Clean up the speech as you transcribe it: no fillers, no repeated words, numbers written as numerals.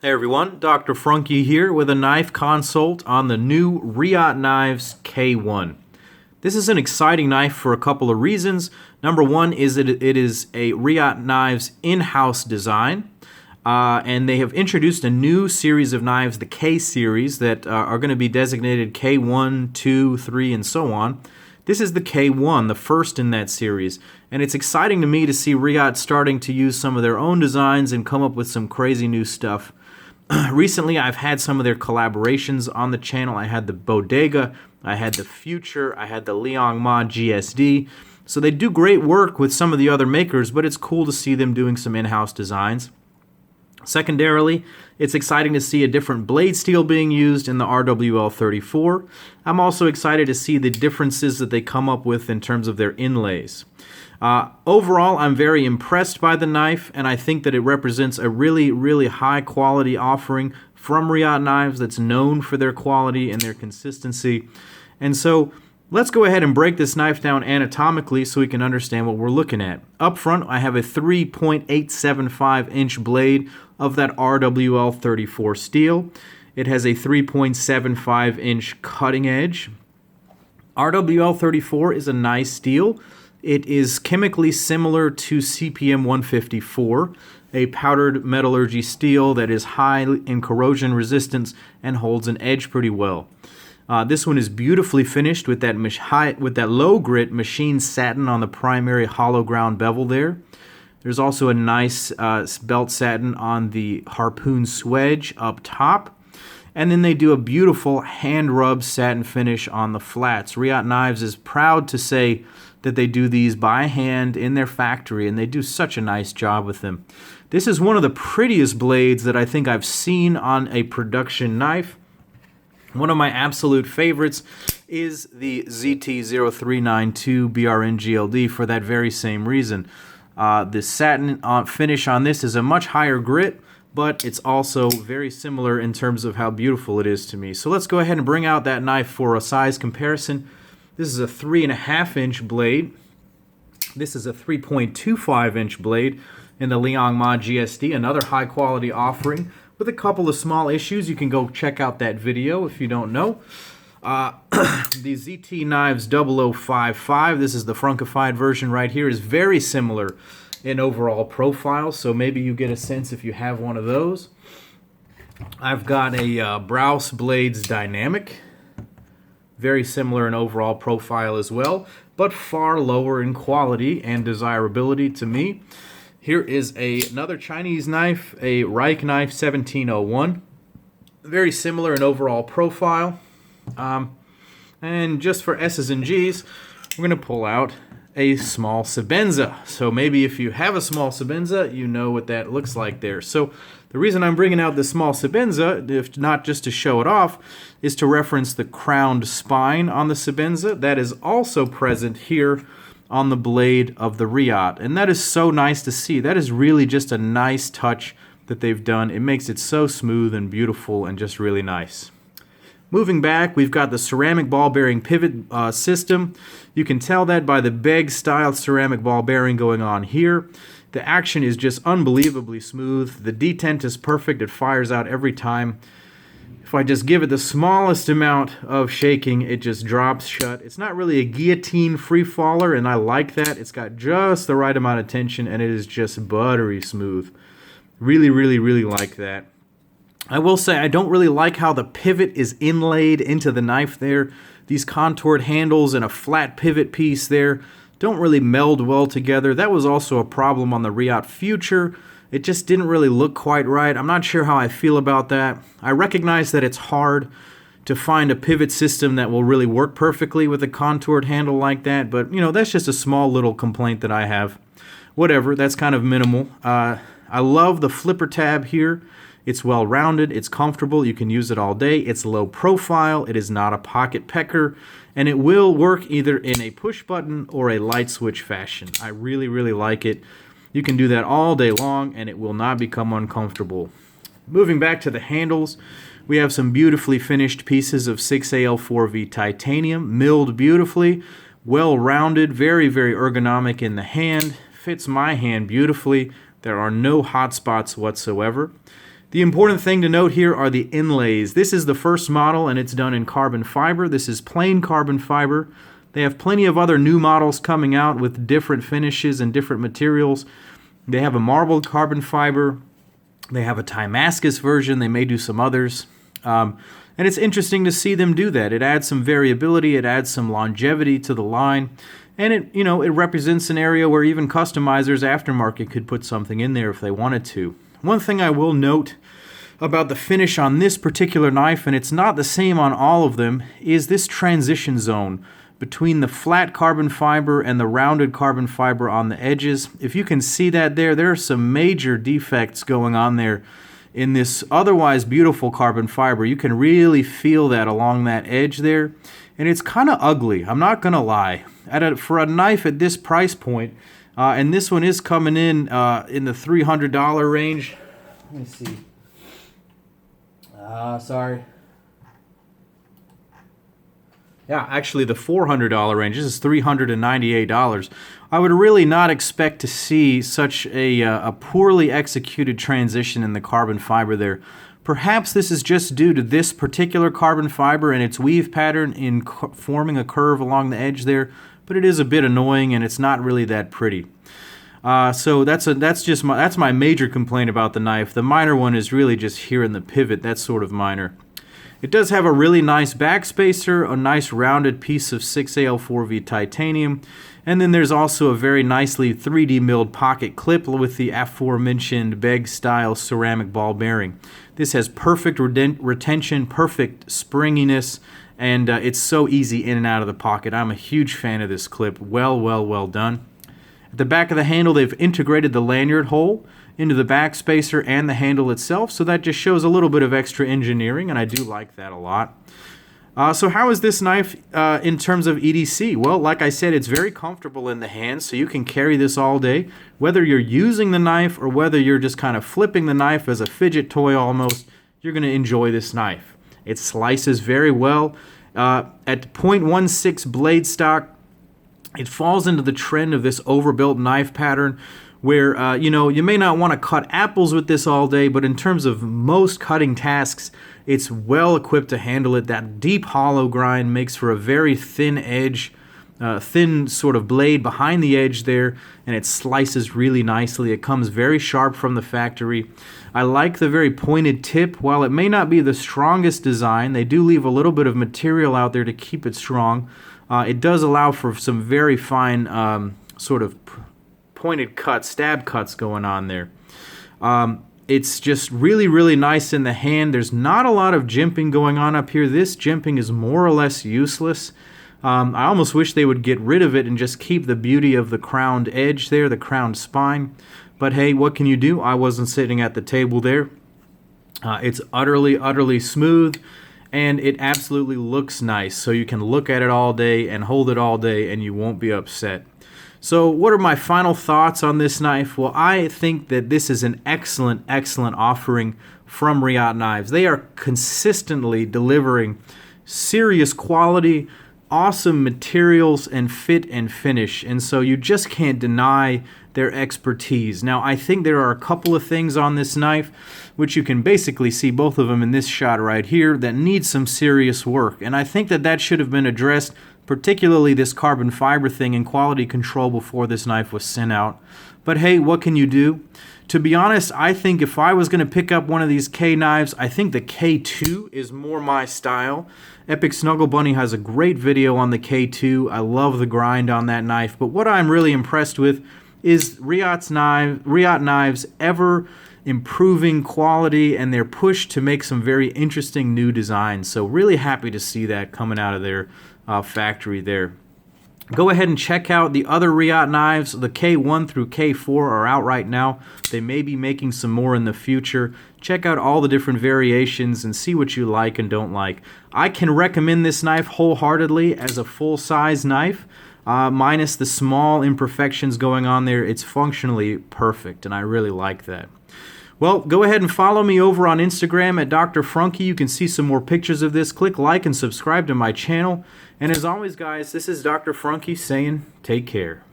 Hey everyone, Dr. Frunkey here with a knife consult on the new Reate Knives K-1. This is an exciting knife for a couple of reasons. Number one is that it is a Reate Knives in-house design, and they have introduced a new series of knives, the K series, that are going to be designated K1, 2, 3, and so on. This is the K1, the first in that series, and it's exciting to me to see Reate starting to use some of their own designs and come up with some crazy new stuff. Recently, I've had some of their collaborations on the channel. I had the Bodega, I had the Future, I had the Liang Ma GSD. So they do great work with some of the other makers, but it's cool to see them doing some in-house designs. Secondarily, it's exciting to see a different blade steel being used in the RWL34. I'm also excited to see the differences that they come up with in terms of their inlays. Overall, I'm very impressed by the knife, and I think that it represents a really, really high quality offering from Reate Knives that's known for their quality and their consistency. And so let's go ahead and break this knife down anatomically so we can understand what we're looking at. Up front, I have a 3.875 inch blade of that RWL34 steel. It has a 3.75 inch cutting edge. RWL34 is a nice steel. It is chemically similar to CPM 154, a powdered metallurgy steel that is high in corrosion resistance and holds an edge pretty well. This one is beautifully finished with that low grit machined satin on the primary hollow ground bevel there. There's also a nice belt satin on the harpoon swedge up top. And then they do a beautiful hand-rubbed satin finish on the flats. Reate Knives is proud to say that they do these by hand in their factory, and they do such a nice job with them. This is one of the prettiest blades that I think I've seen on a production knife. One of my absolute favorites is the ZT0392 BRN GLD for that very same reason. The satin finish on this is a much higher grit, but it's also very similar in terms of how beautiful it is to me. So let's go ahead and bring out that knife for a size comparison. This is a 3.5 inch blade. This is a 3.25 inch blade in the Liang Ma GSD, another high quality offering with a couple of small issues. You can go check out that video if you don't know. The ZT Knives 0055, this is the Frunkified version right here, is very similar in overall profile, so maybe you get a sense if you have one of those. I've got a Browse Blades Dynamic, very similar in overall profile as well, but far lower in quality and desirability to me. Here is another Chinese knife, a Reate Knife 1701, very similar in overall profile. And just for S's and G's, we're going to pull out a small Sebenza. So maybe if you have a small Sebenza, you know what that looks like there. So the reason I'm bringing out the small Sebenza, if not just to show it off, is to reference the crowned spine on the Sebenza. That is also present here on the blade of the Reate. And that is so nice to see. That is really just a nice touch that they've done. It makes it so smooth and beautiful and just really nice. Moving back, we've got the ceramic ball bearing pivot system. You can tell that by the Beg style ceramic ball bearing going on here. The action is just unbelievably smooth. The detent is perfect. It fires out every time. If I just give it the smallest amount of shaking, it just drops shut. It's not really a guillotine free faller, and I like that. It's got just the right amount of tension, and it is just buttery smooth. Really, really, really like that. I will say I don't really like how the pivot is inlaid into the knife there. These contoured handles and a flat pivot piece there don't really meld well together. That was also a problem on the Reate Future. It just didn't really look quite right. I'm not sure how I feel about that. I recognize that it's hard to find a pivot system that will really work perfectly with a contoured handle like that, but you know, that's just a small little complaint that I have. Whatever, that's kind of minimal. I love the flipper tab here. It's well rounded, it's comfortable, you can use it all day, it's low profile, it is not a pocket pecker, and it will work either in a push button or a light switch fashion. I really, really like it. You can do that all day long and it will not become uncomfortable. Moving back to the handles, we have some beautifully finished pieces of 6AL4V titanium, milled beautifully, well rounded, very, very ergonomic in the hand, fits my hand beautifully. There are no hot spots whatsoever. The important thing to note here are the inlays. This is the first model, and it's done in carbon fiber. This is plain carbon fiber. They have plenty of other new models coming out with different finishes and different materials. They have a marbled carbon fiber. They have a Damascus version. They may do some others. And it's interesting to see them do that. It adds some variability. It adds some longevity to the line. And it represents an area where even customizers aftermarket could put something in there if they wanted to. One thing I will note about the finish on this particular knife, and it's not the same on all of them, is this transition zone between the flat carbon fiber and the rounded carbon fiber on the edges. If you can see that there are some major defects going on there in this otherwise beautiful carbon fiber. You can really feel that along that edge there, and it's kind of ugly, I'm not gonna lie. For a knife at this price point, and this one is coming in the $300 range. Let me see. Sorry. Yeah, actually the $400 range. This is $398. I would really not expect to see such a poorly executed transition in the carbon fiber there. Perhaps this is just due to this particular carbon fiber and its weave pattern in forming a curve along the edge there, but it is a bit annoying and it's not really that pretty. So that's my major complaint about the knife. The minor one is really just here in the pivot. That's sort of minor. It does have a really nice backspacer, a nice rounded piece of 6AL4V titanium, and then there's also a very nicely 3D milled pocket clip with the aforementioned Beg style ceramic ball bearing. This has perfect retention, perfect springiness, and it's so easy in and out of the pocket. I'm a huge fan of this clip. Well done. At the back of the handle, they've integrated the lanyard hole into the backspacer and the handle itself, so that just shows a little bit of extra engineering, and I do like that a lot. So how is this knife in terms of EDC? Well, like I said, it's very comfortable in the hand, so you can carry this all day. Whether you're using the knife or whether you're just kind of flipping the knife as a fidget toy almost, you're going to enjoy this knife. It slices very well. At .16 blade stock, it falls into the trend of this overbuilt knife pattern where, you may not want to cut apples with this all day, but in terms of most cutting tasks, it's well equipped to handle it. That deep hollow grind makes for a very thin edge, thin sort of blade behind the edge there, and it slices really nicely. It comes very sharp from the factory. I like the very pointed tip. While it may not be the strongest design, they do leave a little bit of material out there to keep it strong. It does allow for some very fine sort of pointed cuts, stab cuts going on there. It's just really nice in the hand. There's not a lot of jimping going on up here. This jimping is more or less useless. I almost wish they would get rid of it and just keep the beauty of the crowned edge there, the crowned spine. But hey, what can you do? I wasn't sitting at the table there. It's utterly smooth, and it absolutely looks nice. So you can look at it all day and hold it all day and you won't be upset. So what are my final thoughts on this knife? Well, I think that this is an excellent offering from Reate Knives. They are consistently delivering serious quality, awesome materials, and fit and finish. And so you just can't deny their expertise. Now, I think there are a couple of things on this knife, which you can basically see both of them in this shot right here, that need some serious work. And I think that should have been addressed, particularly this carbon fiber thing in quality control before this knife was sent out. But hey, what can you do? To be honest, I think if I was going to pick up one of these K knives, I think the K2 is more my style. Epic Snuggle Bunny has a great video on the K2. I love the grind on that knife. But what I'm really impressed with is Reate Knives ever improving quality and their push to make some very interesting new designs. So really happy to see that coming out of their factory there. Go ahead and check out the other Reate knives. The K1 through K4 are out right now. They may be making some more in the future. Check out all the different variations and see what you like and don't like. I can recommend this knife wholeheartedly as a full-size knife. Minus the small imperfections going on there. It's functionally perfect, and I really like that. Well, go ahead and follow me over on Instagram at Dr. Frunkey. You can see some more pictures of this. Click like and subscribe to my channel. And as always, guys, this is Dr. Frunkey saying take care.